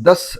10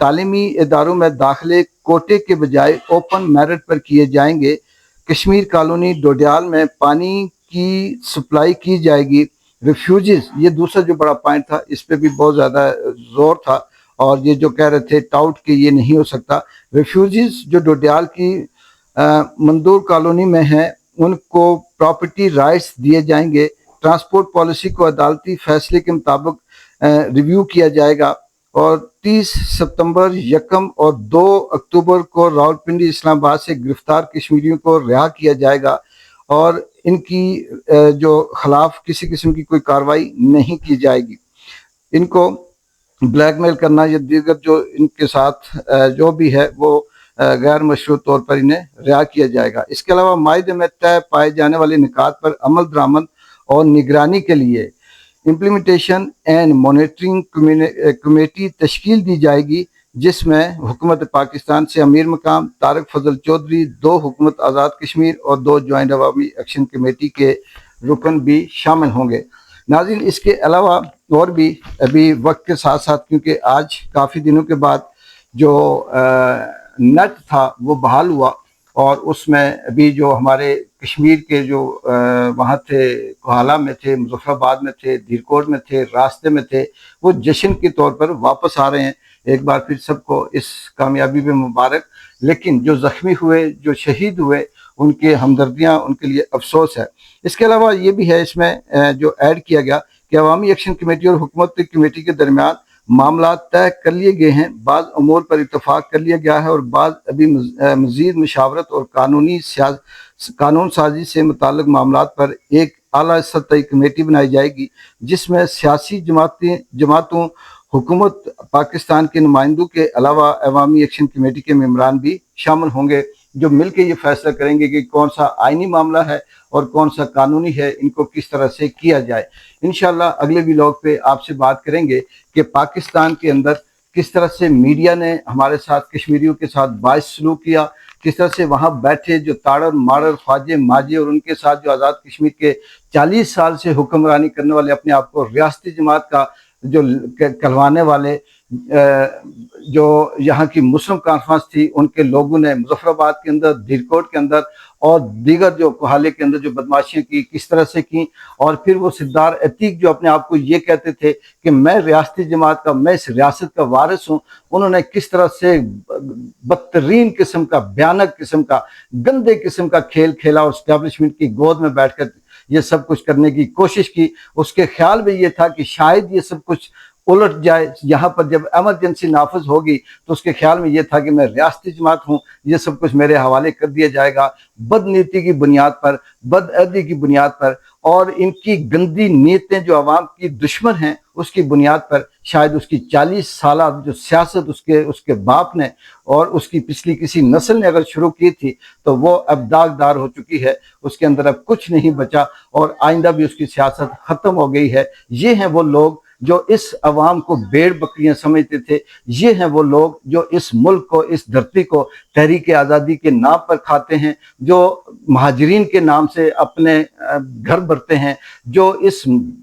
تعلیمی اداروں میں داخلے کوٹے کے بجائے اوپن میرٹ پر کیے جائیں گے۔ کشمیر کالونی ڈوڈیال میں پانی کی سپلائی کی جائے گی۔ ریفیوجیز، یہ دوسرا جو بڑا پوائنٹ تھا، اس پہ بھی بہت زیادہ زور تھا، اور یہ جو کہہ رہے تھے ٹاؤٹ کہ یہ نہیں ہو سکتا، ریفیوجیز جو ڈوڈیال کی مندور کالونی میں ہیں ان کو پراپرٹی رائٹس دیے جائیں گے۔ ٹرانسپورٹ پالیسی کو عدالتی فیصلے کے مطابق ریویو کیا جائے گا، اور 30 ستمبر، 1 اور 2 اکتوبر کو راولپنڈی اسلام آباد سے گرفتار کشمیریوں کو رہا کیا جائے گا، اور ان کی جو خلاف کسی قسم کی کوئی کارروائی نہیں کی جائے گی۔ ان کو بلیک میل کرنا یا دیگر جو ان کے ساتھ جو بھی ہے وہ غیر مشروع طور پر انہیں رہا کیا جائے گا۔ اس کے علاوہ معاہدے میں طے پائے جانے والے نکات پر عمل درآمد اور نگرانی کے لیے امپلیمنٹیشن اینڈ مانیٹرنگ کمیٹی تشکیل دی جائے گی، جس میں حکومت پاکستان سے امیر مقام طارق فضل چودھری، 2 حکومت آزاد کشمیر اور 2 جوائنٹ عوامی ایکشن کمیٹی کے رکن بھی شامل ہوں گے۔ ناظرین، اس کے علاوہ اور بھی ابھی وقت کے ساتھ ساتھ، کیونکہ آج کافی دنوں کے بعد جو نیٹ تھا وہ بحال ہوا، اور اس میں ابھی جو ہمارے کشمیر کے جو وہاں تھے، کوہالہ میں تھے، مظفر آباد میں تھے، دھیرکوٹ میں تھے، راستے میں تھے، وہ جشن کے طور پر واپس آ رہے ہیں۔ ایک بار پھر سب کو اس کامیابی میں مبارک۔ لیکن جو زخمی ہوئے، جو شہید ہوئے، ان کے ہمدردیاں، ان کے لیے افسوس ہے۔ اس کے علاوہ یہ بھی ہے اس میں جو ایڈ کیا گیا کہ عوامی ایکشن کمیٹی اور حکومت کمیٹی کے درمیان معاملات طے کر لیے گئے ہیں، بعض امور پر اتفاق کر لیا گیا ہے، اور بعض ابھی مزید مشاورت اور قانون سازی سے متعلق معاملات پر ایک اعلیٰ سطحی کمیٹی بنائی جائے گی، جس میں سیاسی جماعتوں، حکومت پاکستان کے نمائندوں کے علاوہ عوامی ایکشن کمیٹی کے ممبران بھی شامل ہوں گے، جو مل کے یہ فیصلہ کریں گے کہ کون سا آئینی معاملہ ہے اور کون سا قانونی ہے، ان کو کس طرح سے کیا جائے۔ انشاءاللہ اگلے ویلاگ پہ آپ سے بات کریں گے کہ پاکستان کے اندر کس طرح سے میڈیا نے ہمارے ساتھ، کشمیریوں کے ساتھ باعث سلوک کیا، کس طرح سے وہاں بیٹھے جو تاڑر ماڑر خواجے ماجے اور ان کے ساتھ جو آزاد کشمیر کے 40 سال سے حکمرانی کرنے والے، اپنے آپ کو ریاستی جماعت کا جو کہلوانے والے جو یہاں کی مسلم کانفرنس تھی، ان کے لوگوں نے مظفر آباد کے اندر، دھیرکوٹ کے اندر اور دیگر جو کوہالے کے اندر جو بدماشیاں کی، کس طرح سے کی، اور پھر وہ سردار عتیق جو اپنے آپ کو یہ کہتے تھے کہ میں ریاستی جماعت کا، میں اس ریاست کا وارث ہوں، انہوں نے کس طرح سے بدترین قسم کا، بھیانک قسم کا، گندے قسم کا کھیل کھیلا، اور اسٹیبلشمنٹ کی گود میں بیٹھ کر یہ سب کچھ کرنے کی کوشش کی۔ اس کے خیال میں یہ تھا کہ شاید یہ سب کچھ الٹ جائے، یہاں پر جب ایمرجنسی نافذ ہوگی تو اس کے خیال میں یہ تھا کہ میں ریاستی جماعت ہوں، یہ سب کچھ میرے حوالے کر دیا جائے گا، بد نیتی کی بنیاد پر، بد عہدی کی بنیاد پر، اور ان کی گندی نیتیں جو عوام کی دشمن ہیں اس کی بنیاد پر شاید اس کی 40 سالہ جو سیاست اس کے باپ نے اور اس کی پچھلی کسی نسل نے اگر شروع کی تھی تو وہ اب داغدار ہو چکی ہے، اس کے اندر اب کچھ نہیں بچا، اور آئندہ بھی اس کی سیاست ختم ہو گئی ہے۔ یہ ہیں وہ لوگ جو اس عوام کو بھیڑ بکریاں سمجھتے تھے، یہ ہیں وہ لوگ جو اس ملک کو، اس دھرتی کو تحریک آزادی کے نام پر کھاتے ہیں، جو مہاجرین کے نام سے اپنے گھر بھرتے ہیں، جو اس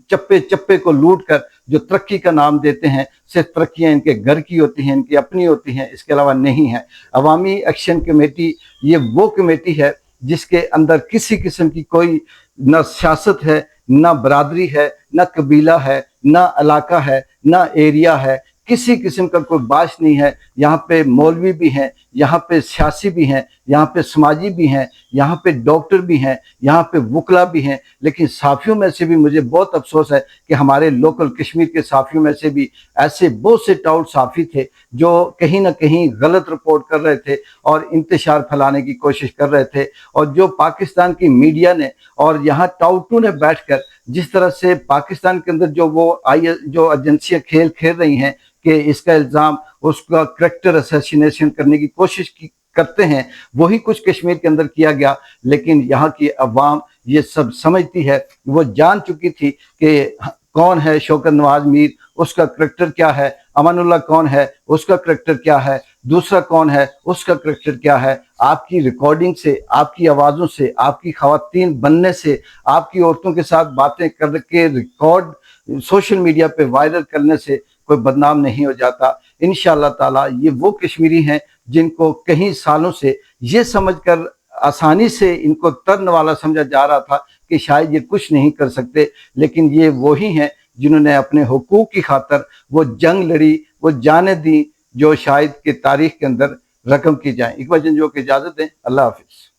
چپے چپے کو لوٹ کر جو ترقی کا نام دیتے ہیں، صرف ترقیاں ان کے گھر کی ہوتی ہیں، ان کی اپنی ہوتی ہیں، اس کے علاوہ نہیں ہے۔ عوامی ایکشن کمیٹی یہ وہ کمیٹی ہے جس کے اندر کسی قسم کی کوئی نہ سیاست ہے، نہ برادری ہے، نہ قبیلہ ہے، نہ علاقہ ہے، نہ ایریا ہے، کسی قسم کا کوئی باعث نہیں ہے۔ یہاں پہ مولوی بھی ہیں، یہاں پہ سیاسی بھی ہیں، یہاں پہ سماجی بھی ہیں، یہاں پہ ڈاکٹر بھی ہیں، یہاں پہ وکلا بھی ہیں، لیکن صحافیوں میں سے بھی مجھے بہت افسوس ہے کہ ہمارے لوکل کشمیر کے صحافیوں میں سے بھی ایسے بہت سے ٹاؤٹ صحافی تھے جو کہیں نہ کہیں غلط رپورٹ کر رہے تھے اور انتشار پھیلانے کی کوشش کر رہے تھے، اور جو پاکستان کی میڈیا نے اور یہاں ٹاؤٹوں نے بیٹھ کر جس طرح سے پاکستان کے اندر جو ایجنسیاں کھیل کھیل رہی ہیں کہ اس کا الزام، اس کا کریکٹر اسیسینیشن کرنے کی کوشش کرتے ہیں، وہی کچھ کشمیر کے اندر کیا گیا۔ لیکن یہاں کی عوام یہ سب سمجھتی ہے، وہ جان چکی تھی کہ کون ہے شوکت نواز میر، اس کا کریکٹر کیا ہے، امان اللہ کون ہے، اس کا کریکٹر کیا ہے، دوسرا کون ہے، اس کا کریکٹر کیا ہے۔ آپ کی ریکارڈنگ سے، آپ کی آوازوں سے، آپ کی خواتین بننے سے، آپ کی عورتوں کے ساتھ باتیں کر کے ریکارڈ سوشل میڈیا پہ وائرل کرنے سے کوئی بدنام نہیں ہو جاتا۔ انشاءاللہ تعالیٰ یہ وہ کشمیری ہیں جن کو کئی سالوں سے یہ سمجھ کر آسانی سے ان کو ترن والا سمجھا جا رہا تھا کہ شاید یہ کچھ نہیں کر سکتے، لیکن یہ وہی ہیں جنہوں نے اپنے حقوق کی خاطر وہ جنگ لڑی، وہ جانیں دیں جو شاید کہ تاریخ کے اندر رقم کی جائیں۔ اقبال جنجوع کو اجازت دیں، اللہ حافظ۔